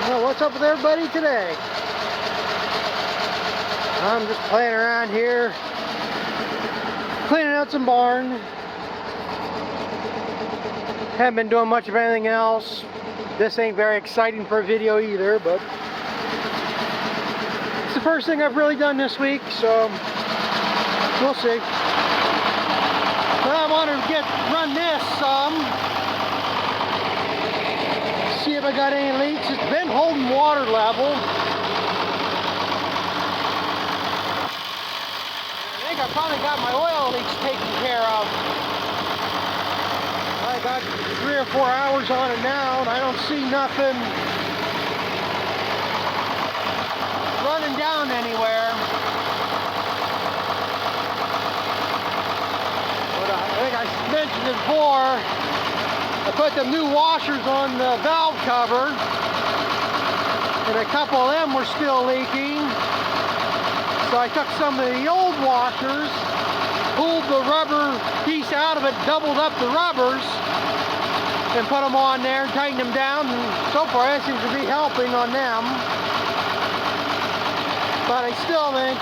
Well, what's up with everybody today? I'm just playing around here, cleaning out some barn. Haven't been doing much of anything else. This ain't very exciting for a video either, but it's the first thing I've really done this week, so we'll see. Well, I want to run this some. See if I got any leaks. It's been holding water level. I think I finally got my oil leaks taken care of. I got 3 or 4 hours on it now, and I don't see nothing running down anywhere. But I think I mentioned it before. I put the new washers on the valve cover, and a couple of them were still leaking. So I took some of the old washers, pulled the rubber piece out of it, doubled up the rubbers, and put them on there and tightened them down. And so far, that seems to be helping on them. But I still think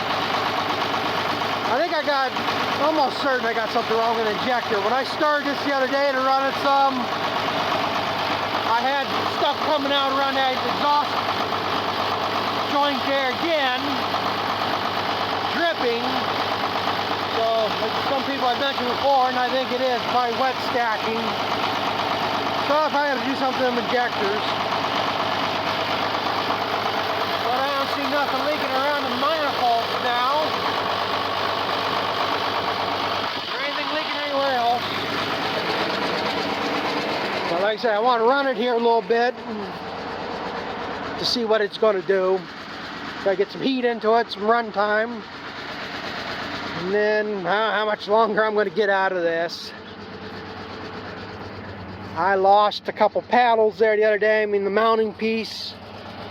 I got, almost certain I got something wrong with the injector. When I started this the other day to run it some, I had stuff coming out around that exhaust joint there again, dripping. So, like some people I've mentioned before, and I think it is probably wet stacking. So if I have to do something with injectors. But I don't see nothing leaking around the manifolds now. But like I said, I want to run it here a little bit to see what it's going to do. Try to get some heat into it, some run time, and then how much longer I'm going to get out of this. I lost a couple paddles there the other day. I mean, the mounting piece,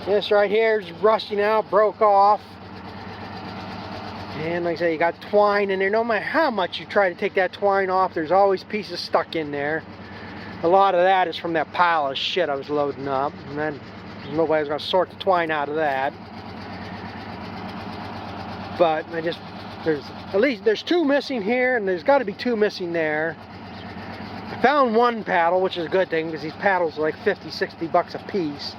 this right here is rusting out, broke off. And like I say, you got twine in there. No matter how much you try to take that twine off, there's always pieces stuck in there. A lot of that is from that pile of shit I was loading up. And then nobody's going to sort the twine out of that. But there's 2 missing here, and there's got to be 2 missing there. I found one paddle, which is a good thing, because these paddles are like 50, 60 bucks a piece.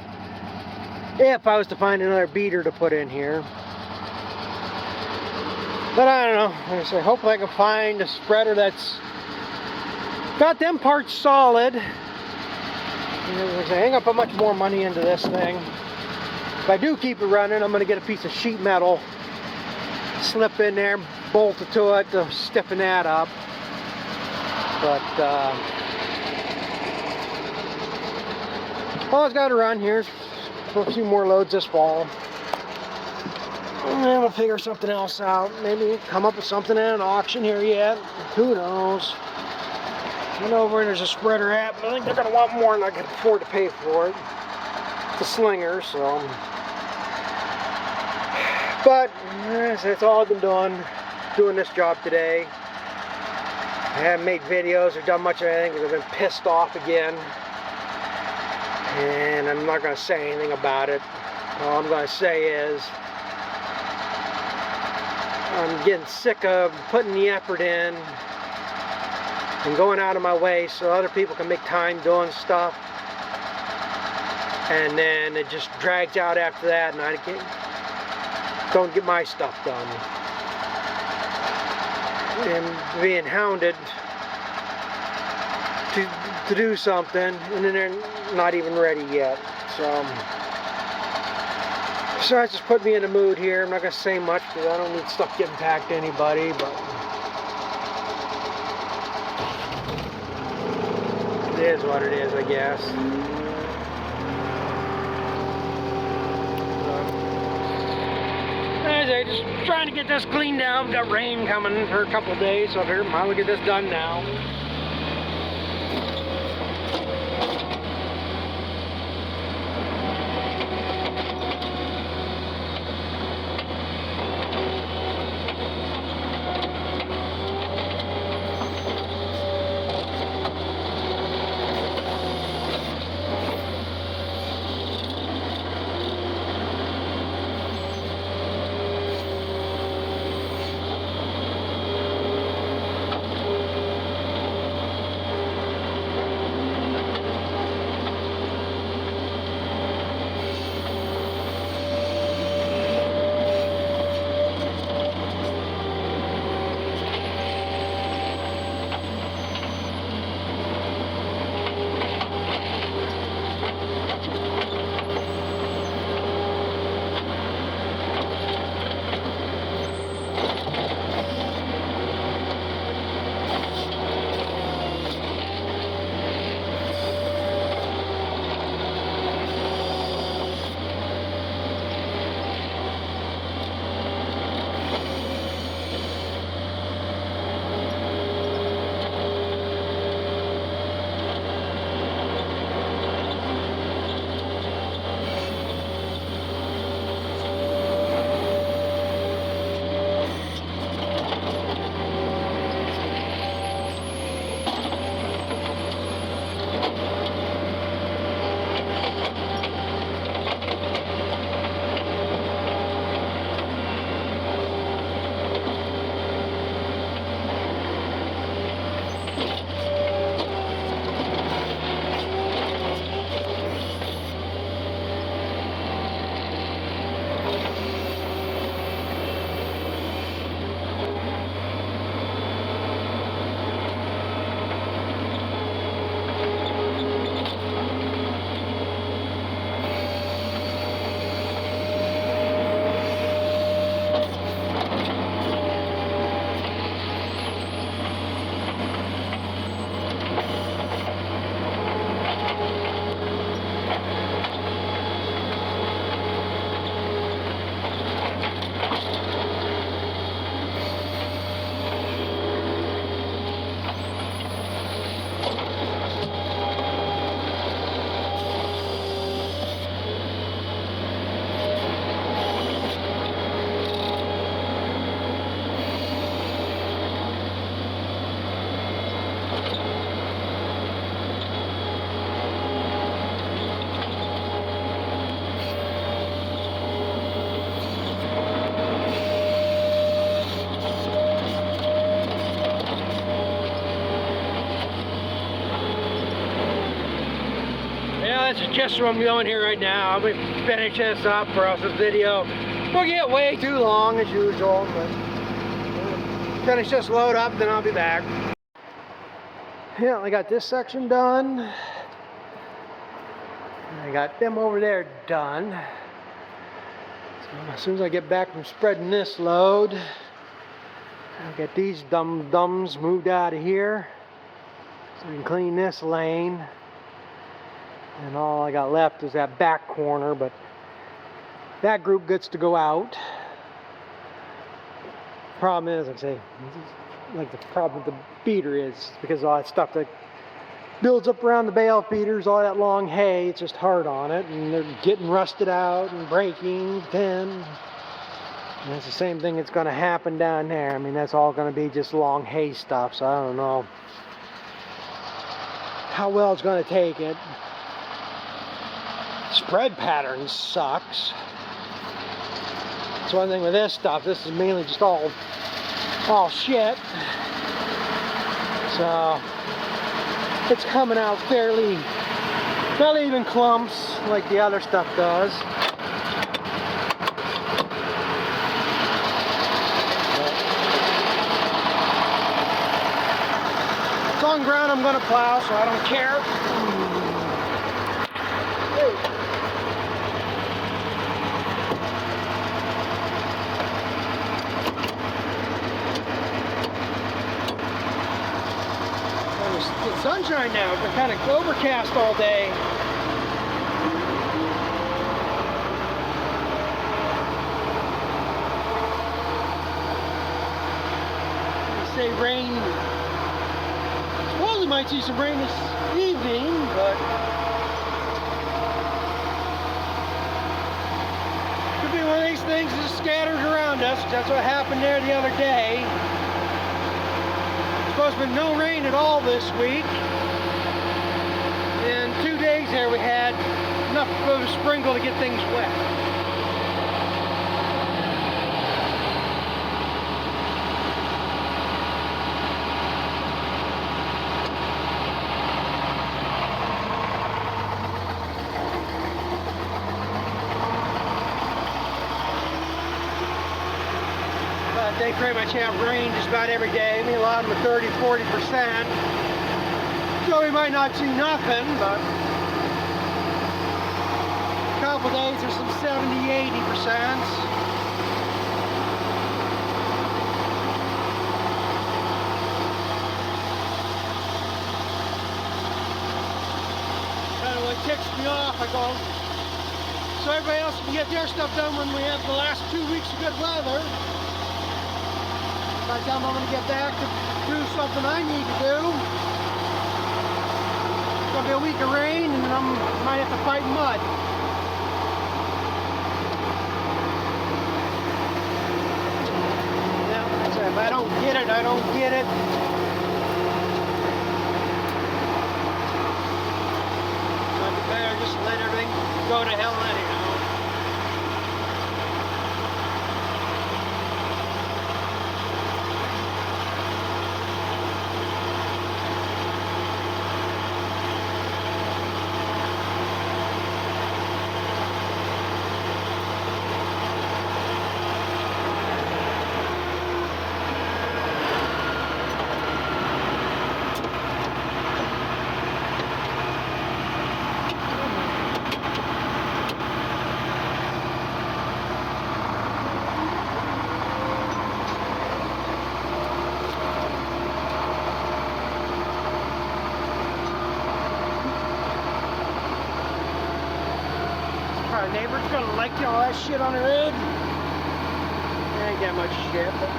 If I was to find another beater to put in here. But I don't know. Like I say, hopefully I can find a spreader that's got them parts solid. And like I say, I ain't gonna put much more money into this thing. If I do keep it running, I'm gonna get a piece of sheet metal, slip in there, bolt it to it to stiffen that up. But well, it's got to run here for a few more loads this fall. And then we'll figure something else out. Maybe come up with something at an auction here yet. Who knows? I don't know where there's a spreader at, but I think they're going to want more than I can afford to pay for it. It's a slinger, so. But that's all I've been doing this job today. I haven't made videos or done much of anything because I've been pissed off again. And I'm not going to say anything about it. All I'm going to say is I'm getting sick of putting the effort in and going out of my way so other people can make time doing stuff, and then it just drags out after that and I don't get my stuff done. And being hounded to do something, and then they're not even ready yet. So that's just put me in the mood here. I'm not going to say much because I don't need stuff getting packed to anybody, but it is what it is, I guess. Anyway, just trying to get this cleaned out. We've got rain coming for a couple of days, so I figured might as well get this done now. this is just where I'm going here right now. I'm going to finish this up or else this video will get way too long as usual. But finish this load up, then I'll be back. Yeah, I got this section done. I got them over there done. So as soon as I get back from spreading this load, I'll get these dums moved out of here so we can clean this lane. And all I got left is that back corner, but that group gets to go out. Problem is, like I say, like the problem with the beater is because all that stuff that builds up around the bale feeders, all that long hay, it's just hard on it, and they're getting rusted out and breaking thin. And it's the same thing that's going to happen down there. I mean, that's all going to be just long hay stuff, so I don't know how well it's going to take it. Spread pattern sucks. That's one thing with this stuff. This is mainly just all shit. So it's coming out fairly, not even clumps like the other stuff does. It's on ground I'm going to plow, so I don't care. It's sunshine now. It's been kind of overcast all day. They say rain. I suppose we might see some rain this evening, but could be one of these things just scattered around us. That's what happened there the other day. Supposed to be no rain at all this week. In 2 days there we had enough of a sprinkle to get things wet. They pretty much have rain just about every day. I mean, a lot of them are 30–40%. So we might not see nothing, but a couple days there's some 70–80%. Kind of what ticks me off. I go, so everybody else can get their stuff done when we have the last 2 weeks of good weather. By the time I'm going to get back to do something I need to do, it's going to be a week of rain and I might have to fight mud. Yeah, like I said, if I don't get it, I don't get it. So I'd be better just let everything go to hell anyhow. Our neighbor's gonna like all that shit on the road. There ain't that much shit, but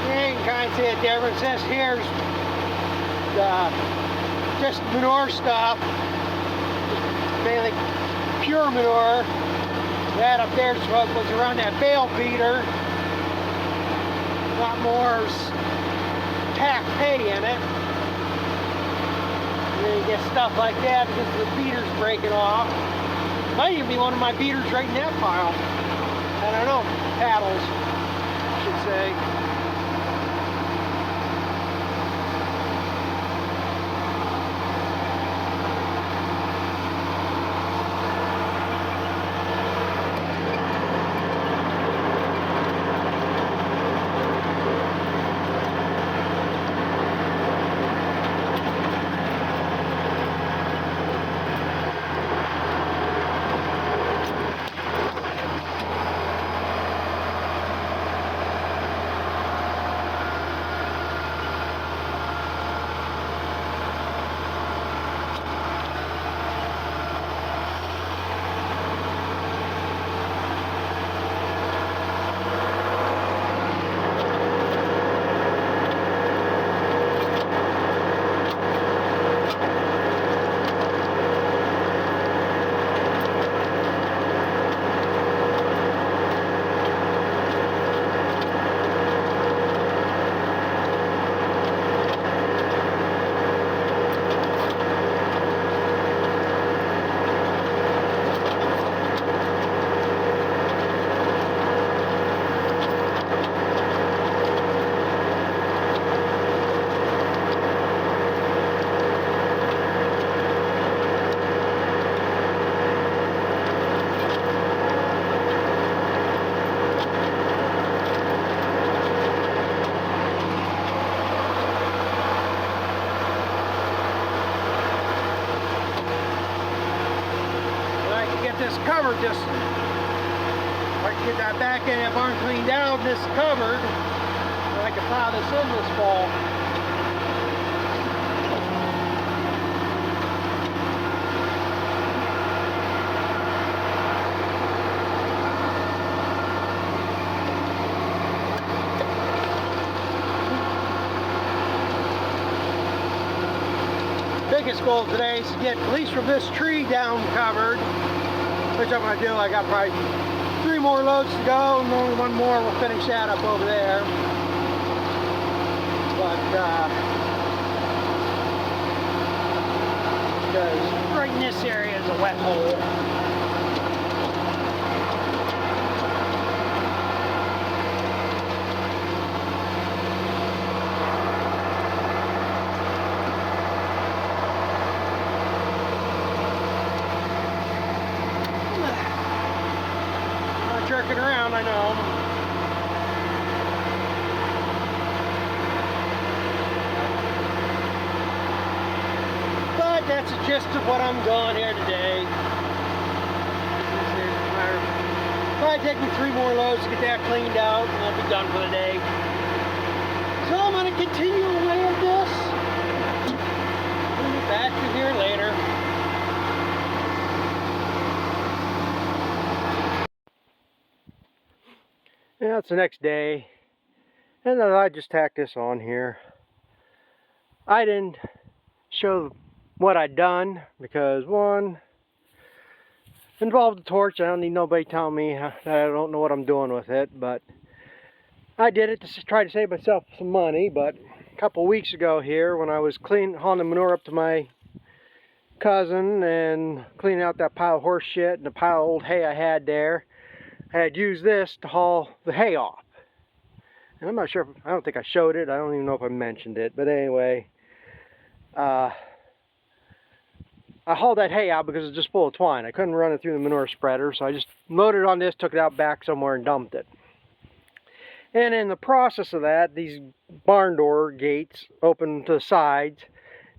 you can kind of see a difference. This here's just manure stuff, mainly pure manure. That up there is what was around that bale feeder. A lot more packed hay in it. And then you get stuff like that because the beater's breaking off. Might even be one of my beaters right in that pile. I don't know, paddles, I should say. This covered, just I can get that back in that barn cleaned out, this covered, so I can plow this in this fall. Biggest goal today is to get at least from this tree down covered, which I'm going to do. I got probably 3 more loads to go, and only 1 more. We'll finish that up over there. But, because right in this area is a wet hole. Jerking around, I know. But that's the gist of what I'm doing here today. Probably take me 3 more loads to get that cleaned out, and I'll be done for the day. So I'm going to continue away with this. We'll be back to here later. Yeah, it's the next day, and I just tacked this on here. I didn't show what I'd done because, one, involved the torch. I don't need nobody telling me that I don't know what I'm doing with it, but I did it to try to save myself some money. But a couple weeks ago here, when I was hauling the manure up to my cousin and cleaning out that pile of horse shit and the pile of old hay I had there, I had used this to haul the hay off. And I'm not sure, I don't think I showed it. I don't even know if I mentioned it. But anyway, I hauled that hay out because it's just full of twine. I couldn't run it through the manure spreader, so I just loaded it on this, took it out back somewhere and dumped it. And in the process of that, these barn door gates open to the sides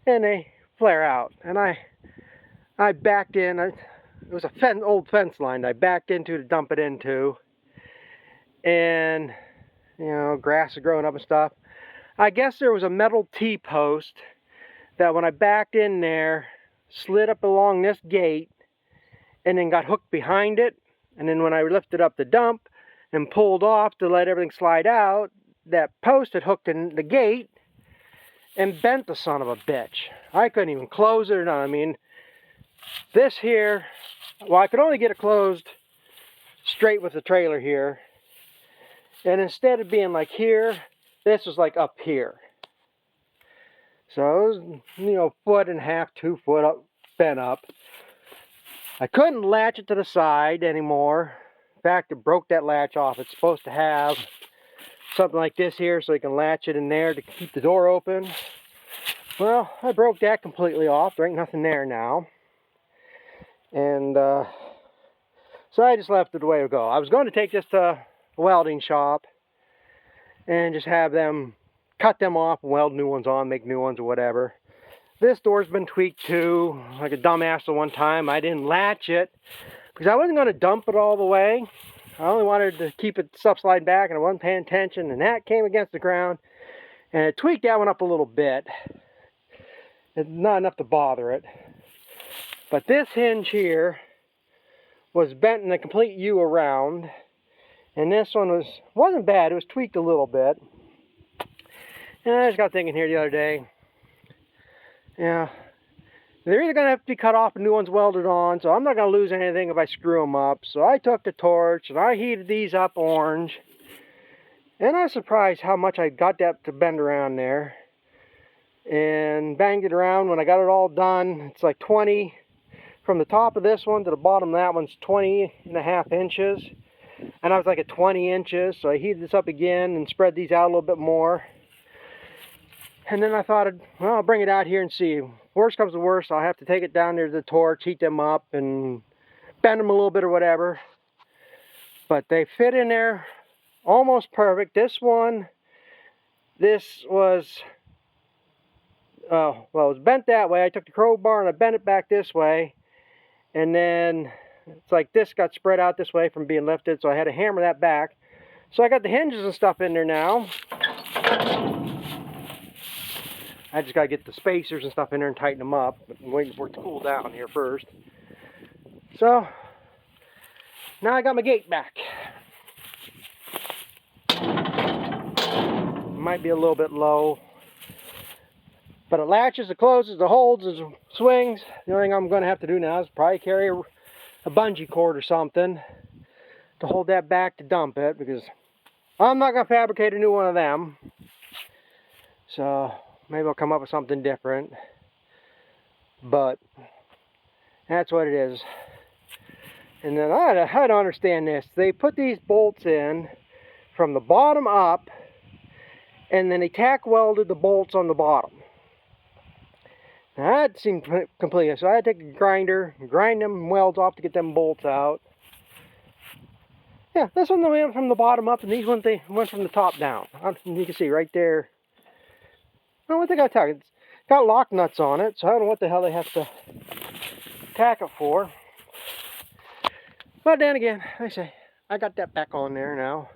and they flare out. And I backed in. It was a old fence line I backed into to dump it into, and you know, grass is growing up and stuff. I guess there was a metal T-post that when I backed in there, slid up along this gate and then got hooked behind it, and then when I lifted up the dump and pulled off to let everything slide out, that post had hooked in the gate and bent the son of a bitch. I couldn't even close it or nothing. I mean, this here, well, I could only get it closed straight with the trailer here. And instead of being like here, this was like up here. So it was, you know, 1.5 to 2 foot up, bent up. I couldn't latch it to the side anymore. In fact, it broke that latch off. It's supposed to have something like this here so you can latch it in there to keep the door open. Well, I broke that completely off. There ain't nothing there now. And so I just left it the way it go. I was going to take this to a welding shop and just have them cut them off and weld new ones on, make new ones or whatever. This door's been tweaked too, like a dumbass the one time. I didn't latch it because I wasn't going to dump it all the way. I only wanted to keep it stuff sliding back, and I wasn't paying attention, and that came against the ground, and it tweaked that one up a little bit. It's not enough to bother it. But this hinge here was bent in a complete U around, and this one wasn't bad. It was tweaked a little bit. And I just got thinking here the other day, yeah, they're either going to have to be cut off and new ones welded on, so I'm not going to lose anything if I screw them up. So I took the torch and I heated these up orange, and I was surprised how much I got that to bend around there, and banged it around. When I got it all done, it's like 20 from the top of this one to the bottom of that one's 20.5 inches, and I was like at 20 inches. So I heated this up again and spread these out a little bit more. And then I thought, well, I'll bring it out here and see. Worst comes to worst, I'll have to take it down there to the torch, heat them up, and bend them a little bit or whatever. But they fit in there almost perfect. This was, well, it was bent that way. I took the crowbar and I bent it back this way. And then it's like this got spread out this way from being lifted, so I had to hammer that back. So I got the hinges and stuff in there now. I just got to get the spacers and stuff in there and tighten them up. But I'm waiting for it to cool down here first. So, now I got my gate back. Might be a little bit low. But it latches, it closes, it holds, it swings. The only thing I'm going to have to do now is probably carry a bungee cord or something to hold that back to dump it, because I'm not going to fabricate a new one of them. So maybe I'll come up with something different. But that's what it is. And then I don't understand this. They put these bolts in from the bottom up, and then they tack welded the bolts on the bottom. Now that seemed complete. So I had to take a grinder, grind them welds off to get them bolts out. Yeah, this one went from the bottom up, and these ones they went from the top down. You can see right there. I don't know what they got tacked. It's got lock nuts on it, so I don't know what the hell they have to tack it for. But then again, like I say, I got that back on there now.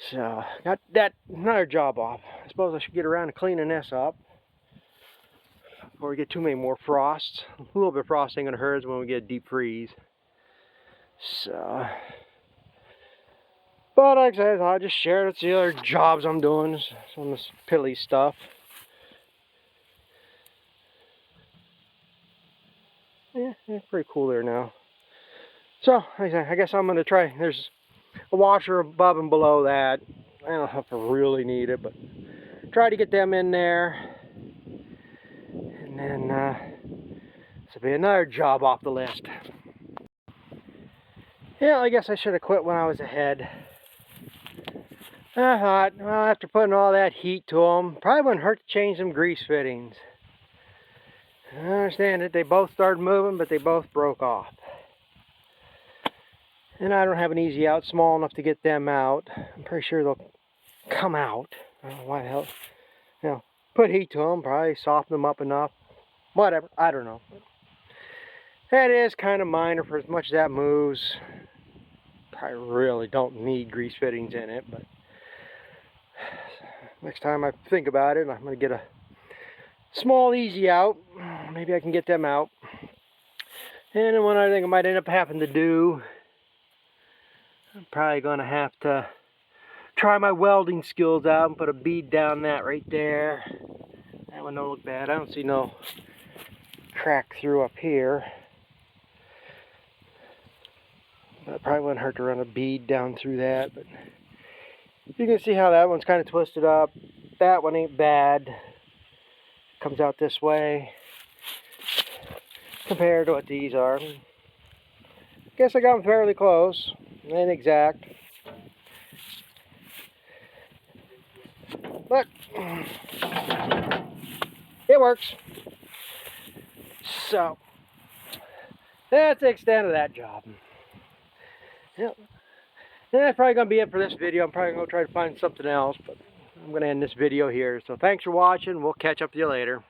So got that another job off. I suppose I should get around to cleaning this up before we get too many more frosts. A little bit of frost ain't gonna hurt us when we get a deep freeze. So, but like I said, I'll just share it. The other jobs I'm doing, some of this piddly stuff. Yeah, it's pretty cool there now. So, like I said, I guess I'm gonna try. There's a washer above and below that. I don't know if I really need it, but try to get them in there. And then this will be another job off the list. Yeah, I guess I should have quit when I was ahead. I thought, well, after putting all that heat to them, probably wouldn't hurt to change some grease fittings. I understand that they both started moving, but they both broke off. And I don't have an easy out small enough to get them out. I'm pretty sure they'll come out. I don't know why the hell. You know, put heat to them, probably soften them up enough. Whatever, I don't know. That is kind of minor for as much as that moves. Probably really don't need grease fittings in it, but next time I think about it, I'm going to get a small easy out. Maybe I can get them out. And then one other thing I might end up having to do, I'm probably going to have to try my welding skills out and put a bead down that right there. That one don't look bad. I don't see no crack through up here. But it probably wouldn't hurt to run a bead down through that. But you can see how that one's kind of twisted up. That one ain't bad. Comes out this way compared to what these are. Guess I got them fairly close, ain't exact, but it works. So that's the extent of that job. Yep. That's probably going to be it for this video. I'm probably going to try to find something else, but I'm going to end this video here. So thanks for watching. We'll catch up with you later.